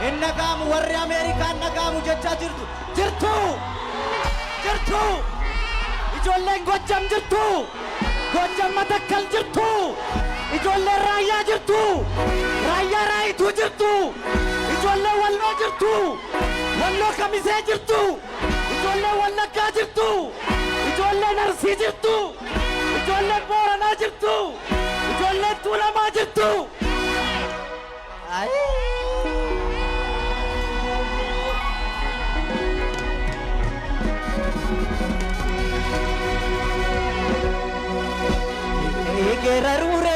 النقام ورّي أمريكا النقام جتّا جرتو إجولين قجم جرتو قجم متكل جرتو إجولين رايا جرتو رايا رايتو جرتو إجولين والله جرتو والله كميسة جرتو إجولين والله كاجرتو إجولين نرسي جرتو إجولين بورنا جرتو إجولين تولا ما جرتو Gerarure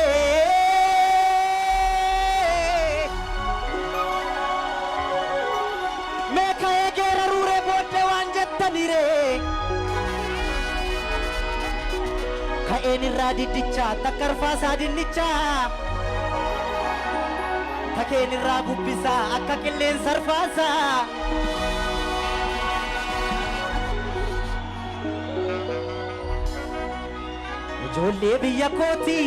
Meka gerarure bote wanjettanire Kaeni radidicha takarfasa dinnicha Takeni rabubbisa akka qilleen sarfaasa Ijoollee biyya kooti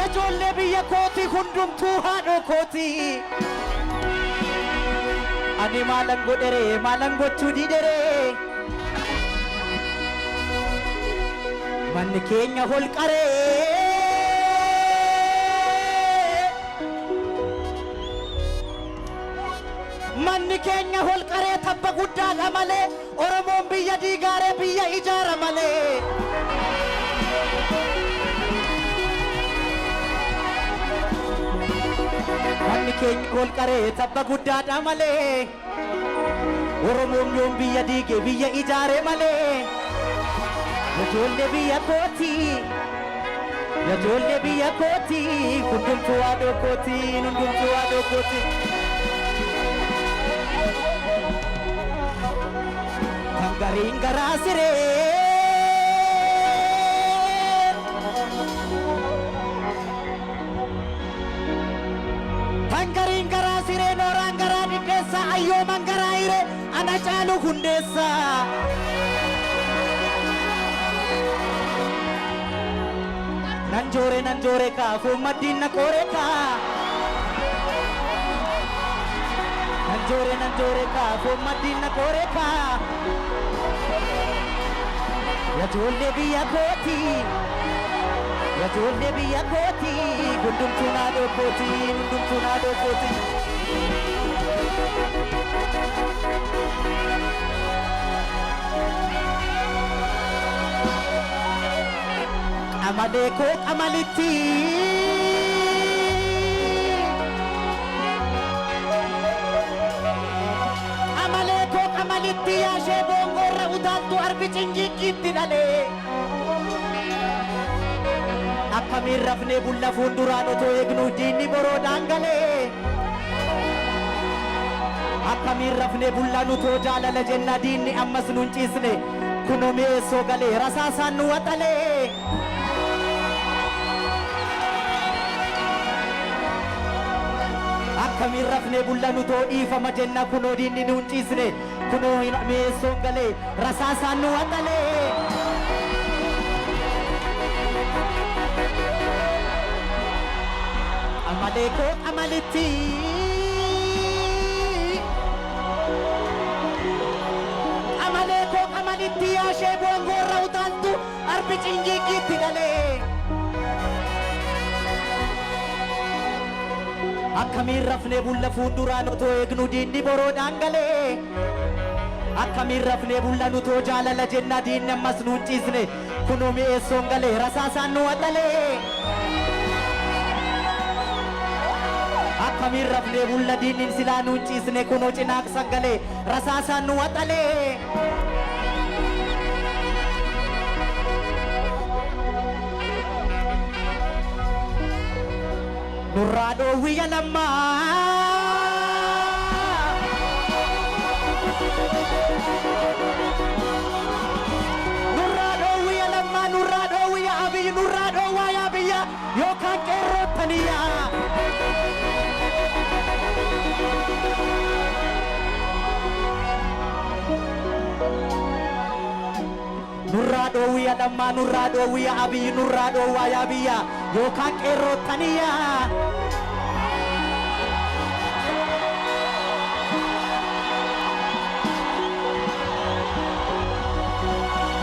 Ijoollee biyya kooti hundumtuu haadhoo kooti Ani maalan godhere maalan gochuu didhere Manni keenya holqaree Manni keenya holqaree tabba guddaadha malee Oromoon biyya diigaaree biyya ijaara malee Manni keenya holqaree tabba guddaadha malee Oromoon yoom biyya diige biyya ijaare malee Ijoollee biyya kooti Ijoollee biyya kooti hundumtuu haadhoo kooti hundumtuu haadhoo kooti Garing garasire Tangaring garasire norang garadi desa ayo mangaraire ana chalu hundesa Nanjore ka fumadina koreka Nanjore ka fumadina koreka Ijoollee biyya kooti Ijoollee biyya kooti hundumtuu haadhoo kooti hundumtuu haadhoo kooti Qamalee koo qamalitti Qamalee koo qamalitti yaashee boongorra utaaltu arbi cinjiiqiitti dhalee Akkamiin rafnee bulla fuulduraan otoo eegnu diinni boroodhaan galee Akkamiin rafnee bullaan utoo jaalala jenna diinni ammas nun ciisne kunoo mi'eessoo galee rasaasaan nu waxalee Akkamiin rafnee bullaan utoo dhiifama jenna kunoo diinni nun ciisne kunoo mi'eessoo galee rasaasaan nu waxalee Qamalee koo qamalitti Qamalee koo qamalitti yaashee boongorra utaaltu arbi cinjiiqiitti dhalee Akkamiin rafnee bulla fuulduraan otoo eegnu diinni boroodhaan galee Akkamiin rafnee bullaan utoo jaalala jenna diinni ammas nuun ciisne kunoo mi'eessoon galee rasaasaan nu waxalee Akkamiin rafnee bulla diinnin silaa nuun ciisne kunoo cinaaqsan galee rasaasaan nu waxalee Nurraa dhoowwiyya lammaa Nurraa dhoowwiyya lammaa nurraa dhoowwiyya abiyyi nurraa dhoowwaa yaa biyya yookaan qeerroottaniyyaa Nurraa dhoowwiya dhammaa nurraa dhoowwiya abiyyi nurraa dhoowwaa yaa biyya yookaan qeerrootaniya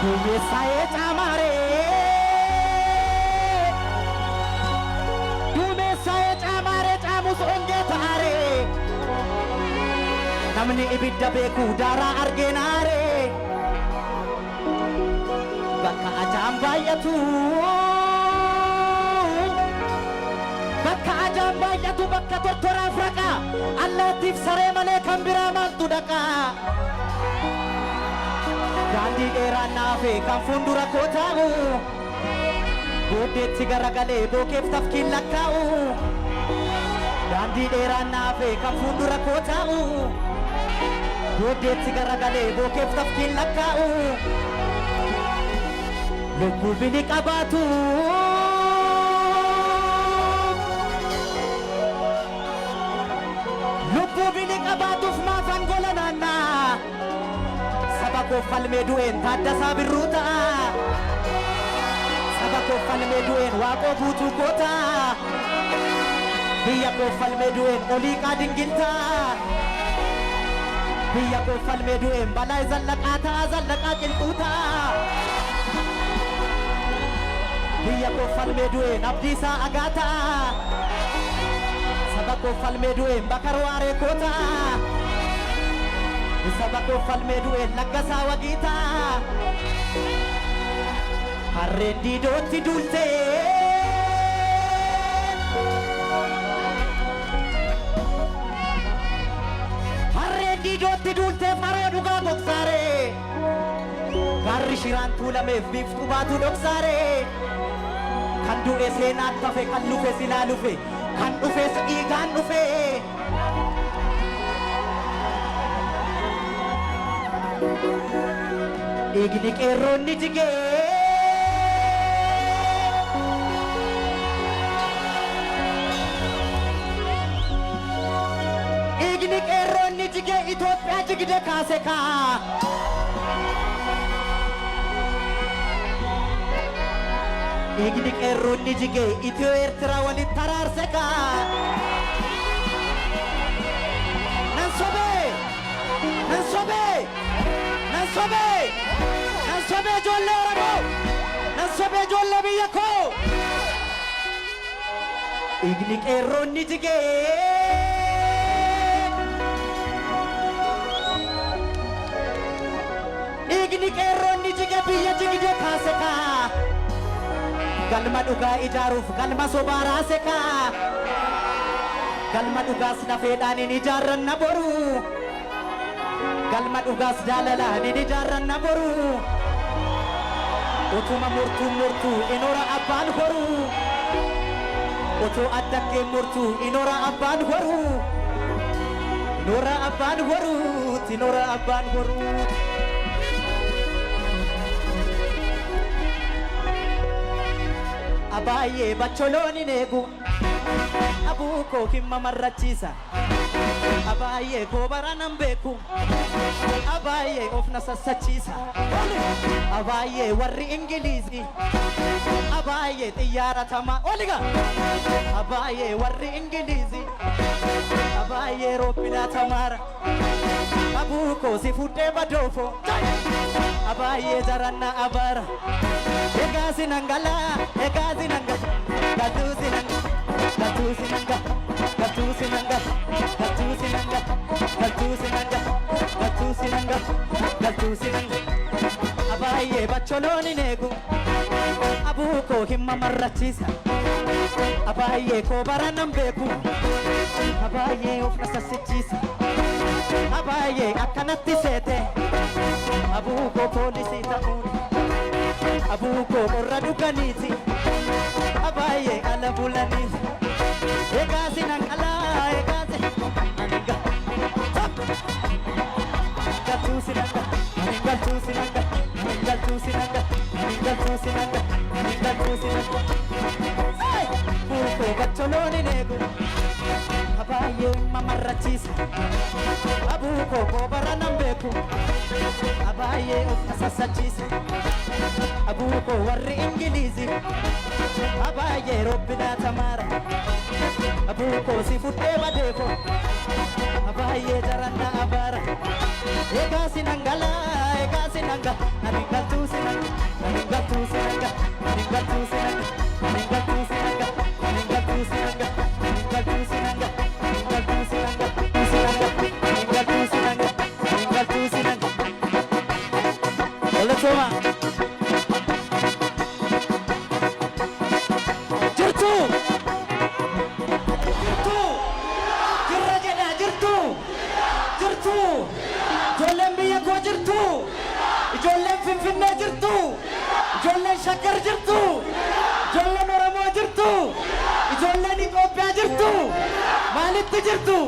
duumessaa'ee caamaaree duumessaa'ee caamaaree caamus ongee ta'aaree namni ibidda beeku daaraa argeenaaree bakka ajaan baay'atu bakka tortoraaf raqa allaattiif saree malee kan biraa maaltu dhaqa daandii dheeraan naafe kan fuuldura koo taa'u booddeetti garagalee bookeef tafkiin lakkaa'u daandii dheeraan naafe kan fuuldura koo taa'u booddeetti garagalee bookeef tafkiin lakkaa'u lubbuu bini qabaatu lubbuu bini qabaatuuf maaf angola naannaa saba koo falmee du'een Taaddasaa Birruu ta'a saba koo falmee du'een Waaqoo Guutuu goota biyya koo falmee du'een Oliiqaa Dingil ta'a biyya koo falmee du'een Balaay Zallaqaa ta'a Zallaqaa Qilxuu ta'a biyya koo falmee du'een Abdiisaa Agaa ta'a saba koo falmee du'een Bakar Waaree koo ta'a saba koo falmee du'een Laggasaa Wagii ta'a harreen diidootti duultee harreen diidootti duultee faroo dhugaa gogsaaree garri shiraan tuulameef biiftuu baatu dhoksaaree kan du'e seenaan tafe kan lufe silaa lufe kan dhufes dhiigaan dhufe dhiigni qeerroonni jigee dhiigni qeerroonni jigee Itoophiyaa jigde kaase kaa dhiigni qeerroonni jigee Itiyoo Eertiraa walitti taraarse kaa nan sobee ijoollee Oromoo nan sobee ijoollee biyya koo dhiigni qeerroonni jigee dhiigni qeerroonni jigee biyya jigde kaase kaa galma dhugaa ijaaruuf galma sobaa raase kaa galma dhugaas lafeedhaan hin ijaarranna boru galma dhugaas jaalalaan hin ijaarranna boru utuma murtuu inora abbaan horu utuu addakkee murtuu inora abbaan horu inora abbaan horu inora abbaan horu abaayee bacholooni neegu abuu koo himma marrachiisa abaayee goobara nan beeku abaayee of na sassachiisa abaayee warri ingiliizii abaayee xiyyaara tamaa oliga abaayee warri ingiliizii abaayee roobbilaa tamaara abuu koo si fudhee badoofo abaayee jaranna abaara egaasi nangala egaasi nangala gatuusi nanga gatuusi nanga gatuusi nanga gatuusi nanga gatuusi nanga gatuusi nanga gatuusi nanga abaayee bacholooni neegu abuu koo himma marrachiisa abaayee koo bara nan beeku abaayee of na sassichiisa abaayee akkanatti seete abuu koo poolisii ta'uun abuu koo qorra dhuganiiti abaayee ala bulaniiti egaasi nan alaa egaasi aniga galtuusi nanga galtuusi nanga galtuusi nanga galtuusi nanga galtuusi nanga buukoo bacholooni neegu abaayee marrachiisa abuu koo bara nan beeku abaay'ee of na sassachiisa abuu koo warri ingiliizi abaay'ee robbinaa tamaara abuu koo si fuddee badeeko abaay'ee jaranna abaara eegaa sinangala naningaltuu sinanga naningaltuu sinanga naningaltuu sinanga naningaltuu sinanga naningaltuu sinanga naningaltuu sinanga naningaltuu sinanga naningaltuu sinanga naningaltuu sinanga Ola Toma Jirtu Jirra jedha jirtu Ijoolleen biyya koo jirtu Ijoolleen Finfinnee jirtu Ijoolleen Shaggar jirtu Ijoolleen Oromoo jirtu Ijoolleen Itoophiyaa jirtu maalitti jirtu